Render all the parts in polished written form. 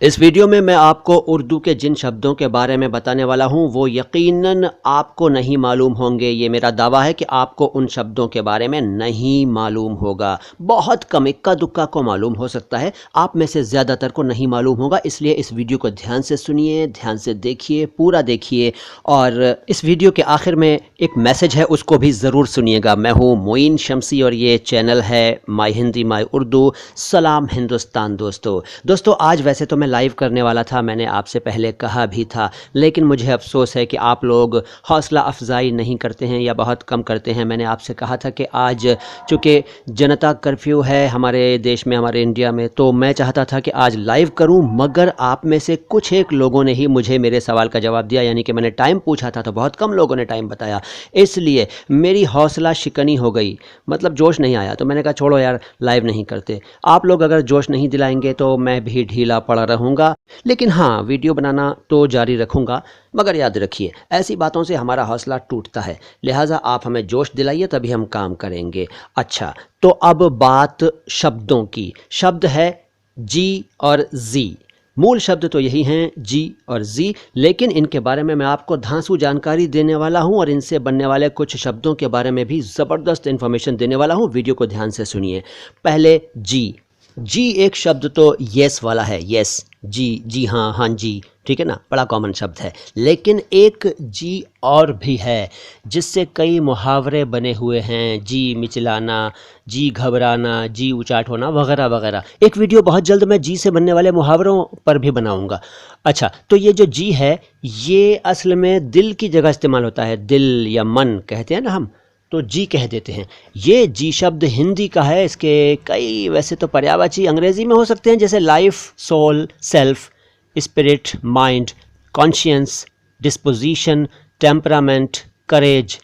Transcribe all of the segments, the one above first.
इस वीडियो में मैं आपको उर्दू के जिन शब्दों के बारे में बताने वाला हूं वो यकीनन आपको नहीं मालूम होंगे। ये मेरा दावा है कि आपको उन शब्दों के बारे में नहीं मालूम होगा। बहुत कम इक्का दुक्का को मालूम हो सकता है, आप में से ज़्यादातर को नहीं मालूम होगा। इसलिए इस वीडियो को ध्यान से सुनिए, ध्यान से देखिए, पूरा देखिए और इस वीडियो के आखिर में एक मैसेज है उसको भी ज़रूर सुनिएगा। मैं हूँ मोइन शमसी और ये चैनल है माई हिंदी माई उर्दू। सलाम हिंदुस्तान दोस्तों आज वैसे तो मैं लाइव करने वाला था, मैंने आपसे पहले कहा भी था, लेकिन मुझे अफसोस है कि आप लोग हौसला अफजाई नहीं करते हैं या बहुत कम करते हैं। मैंने आपसे कहा था कि आज चूँकि जनता कर्फ्यू है हमारे देश में, हमारे इंडिया में, तो मैं चाहता था कि आज लाइव करूं, मगर आप में से कुछ एक लोगों ने ही मुझे मेरे सवाल का जवाब दिया। यानी कि मैंने टाइम पूछा था तो बहुत कम लोगों ने टाइम बताया, इसलिए मेरी हौसला शिकनी हो गई, मतलब जोश नहीं आया। तो मैंने कहा छोड़ो यार, लाइव नहीं करते। आप लोग अगर जोश नहीं दिलाएंगे तो मैं भी ढीला पड़ा रहूँगा, लेकिन हाँ, वीडियो बनाना तो जारी रखूँगा। मगर याद रखिए, ऐसी बातों से हमारा हौसला टूटता है, लिहाजा आप हमें जोश दिलाइए तभी हम काम करेंगे। अच्छा, तो अब बात शब्दों की। शब्द है जी और जी। मूल शब्द तो यही हैं, जी और जी, लेकिन इनके बारे में मैं आपको धांसू जानकारी देने वाला हूं और इनसे बनने वाले कुछ शब्दों के बारे में भी ज़बरदस्त इन्फॉर्मेशन देने वाला हूं। वीडियो को ध्यान से सुनिए। पहले जी। जी एक शब्द तो येस वाला है, येस, जी, जी हाँ, हाँ जी, ठीक है ना, बड़ा कॉमन शब्द है। लेकिन एक जी और भी है जिससे कई मुहावरे बने हुए हैं, जी मिचलाना, जी घबराना, जी उचाट होना वगैरह वगैरह। एक वीडियो बहुत जल्द मैं जी से बनने वाले मुहावरों पर भी बनाऊंगा। अच्छा, तो ये जो जी है ये असल में दिल की जगह इस्तेमाल होता है, दिल या मन कहते हैं ना हम, तो जी कह देते हैं। ये जी शब्द हिंदी का है, इसके कई वैसे तो पर्यायवाची अंग्रेजी में हो सकते हैं, जैसे life, soul, self, spirit, mind, conscience, disposition, temperament, courage,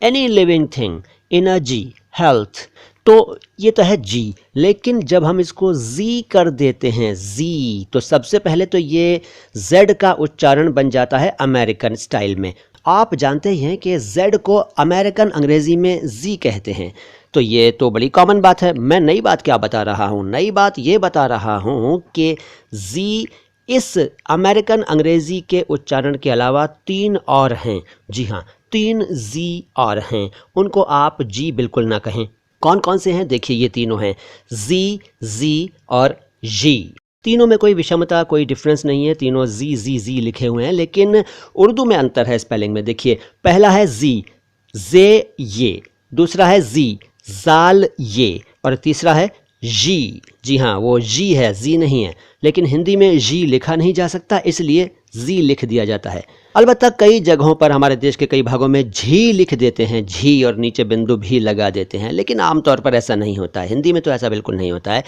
any living thing, energy, health. तो ये तो है जी, लेकिन जब हम इसको जी कर देते हैं, जी, तो सबसे पहले तो ये जेड का उच्चारण बन जाता है अमेरिकन स्टाइल में। आप जानते ही हैं कि जेड को अमेरिकन अंग्रेजी में जी कहते हैं, तो ये तो बड़ी कॉमन बात है। मैं नई बात क्या बता रहा हूँ, नई बात ये बता रहा हूँ कि जी इस अमेरिकन अंग्रेजी के उच्चारण के अलावा तीन और हैं। जी हाँ, तीन जी और हैं, उनको आप जी बिल्कुल ना कहें। कौन कौन से हैं देखिए, ये तीनों हैं, जी, जी और जी। तीनों में कोई विषमता, कोई डिफरेंस नहीं है, तीनों जी जी जी लिखे हुए हैं, लेकिन उर्दू में अंतर है स्पेलिंग में। देखिए, पहला है जी, जे ये, दूसरा है जी, जाल ये, और तीसरा है जी। जी हाँ, वो जी है, जी नहीं है, लेकिन हिंदी में जी लिखा नहीं जा सकता, इसलिए जी लिख दिया जाता है। अलबत्ता कई जगहों पर, हमारे देश के कई भागों में झी लिख देते हैं, झी, और नीचे बिंदु भी लगा देते हैं, लेकिन आमतौर पर ऐसा नहीं होता है। हिंदी में तो ऐसा बिल्कुल नहीं होता है।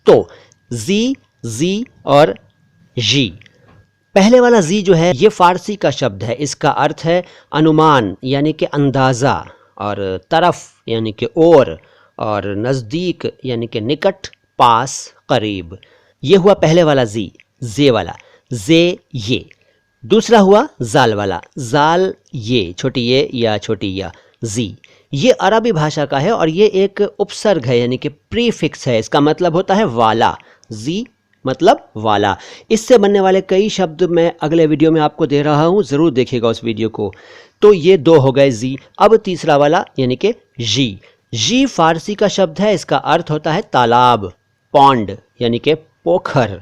तो जी, जी और जी। पहले वाला जी जो है ये फारसी का शब्द है, इसका अर्थ है अनुमान यानी कि अंदाज़ा, और तरफ यानी कि और नज़दीक यानी कि निकट, पास, करीब। ये हुआ पहले वाला जी, जे वाला, जे ये। दूसरा हुआ जाल वाला, जाल ये, छोटी ये या छोटी या, जी। ये अरबी भाषा का है और ये एक उपसर्ग है यानी कि प्रीफिक्स है, इसका मतलब होता है वाला। जी मतलब वाला। इससे बनने वाले कई शब्द मैं अगले वीडियो में आपको दे रहा हूँ, ज़रूर देखिएगा उस वीडियो को। तो ये दो हो गए जी। अब तीसरा वाला यानी कि जी। जी फारसी का शब्द है, इसका अर्थ होता है तालाब, पॉन्ड यानी कि पोखर,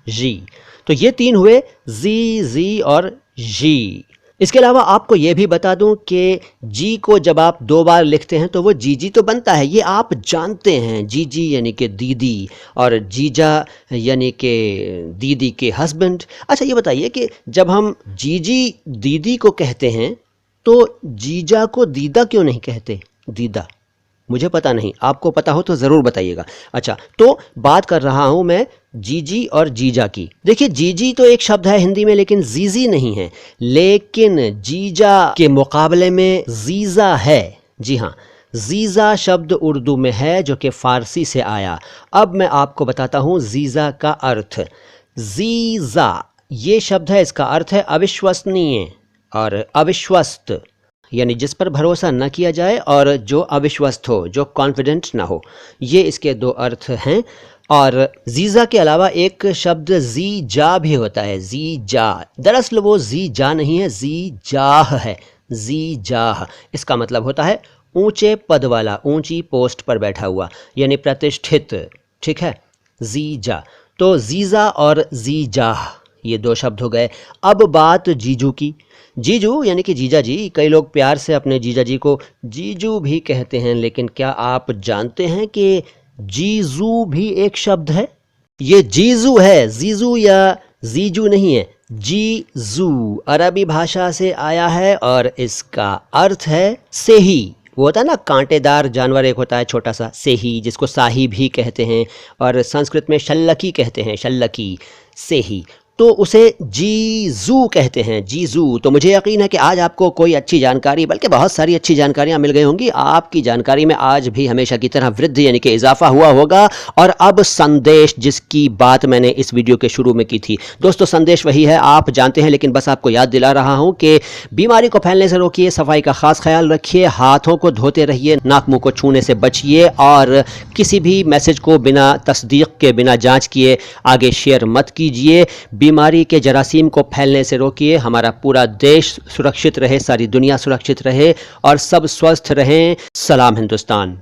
जी। तो ये तीन हुए, जी, जी और जी। इसके अलावा आपको ये भी बता दूं कि जी को जब आप दो बार लिखते हैं तो वो जी जी तो बनता है, ये आप जानते हैं। जी जी यानी कि दीदी, और जीजा यानी कि दीदी के हस्बैंड। अच्छा, ये बताइए कि जब हम जी जी दीदी को कहते हैं तो जीजा को दीदा क्यों नहीं कहते? दीदा, मुझे पता नहीं, आपको पता हो तो ज़रूर बताइएगा। अच्छा, तो बात कर रहा हूं मैं जीजी और जीजा की। देखिए, जीजी तो एक शब्द है हिंदी में, लेकिन जीजी नहीं है, लेकिन जीजा के मुकाबले में जीजा है। जी हाँ, जीजा शब्द उर्दू में है जो कि फ़ारसी से आया। अब मैं आपको बताता हूँ जीजा का अर्थ। जीजा ये शब्द है, इसका अर्थ है अविश्वसनीय और अविश्वस्त। यानी जिस पर भरोसा न किया जाए और जो अविश्वस्त हो, जो कॉन्फिडेंट ना हो, ये इसके दो अर्थ हैं। और जीजा के अलावा एक शब्द जी जा भी होता है, जी जा। दरअसल वो जी जा नहीं है, जी जाह है, जी जाह। इसका मतलब होता है ऊंचे पद वाला, ऊंची पोस्ट पर बैठा हुआ, यानी प्रतिष्ठित। ठीक है, जी जा। तो जीजा और जी जाह ये दो शब्द हो गए। अब बात जीजू की। जीजू यानी कि जीजा जी, कई लोग प्यार से अपने जीजा जी को जीजू भी कहते हैं, लेकिन क्या आप जानते हैं कि जीजू भी एक शब्द है? ये जीजू है, जीजू या जीजू नहीं है। जीजू अरबी भाषा से आया है और इसका अर्थ है सेही। वो होता है ना, कांटेदार जानवर एक होता है छोटा सा, सेही, जिसको साही भी कहते हैं, और संस्कृत में शल्लकी कहते हैं, शल्लकी, सेही। तो उसे जीजू कहते हैं, जीजू। तो मुझे यकीन है कि आज आपको कोई अच्छी जानकारी, बल्कि बहुत सारी अच्छी जानकारियां मिल गई होंगी। आपकी जानकारी में आज भी हमेशा की तरह वृद्धि यानी कि इजाफा हुआ होगा। और अब संदेश, जिसकी बात मैंने इस वीडियो के शुरू में की थी, दोस्तों संदेश वही है, आप जानते हैं, लेकिन बस आपको याद दिला रहा हूं कि बीमारी को फैलने से रोकिए, सफाई का खास ख्याल रखिए, हाथों को धोते रहिए, नाक मुंह को छूने से बचिए, और किसी भी मैसेज को बिना तस्दीक के, बिना जांच किए आगे शेयर मत कीजिए। बीमारी के जरासीम को फैलने से रोकिए, हमारा पूरा देश सुरक्षित रहे, सारी दुनिया सुरक्षित रहे और सब स्वस्थ रहें। सलाम हिंदुस्तान।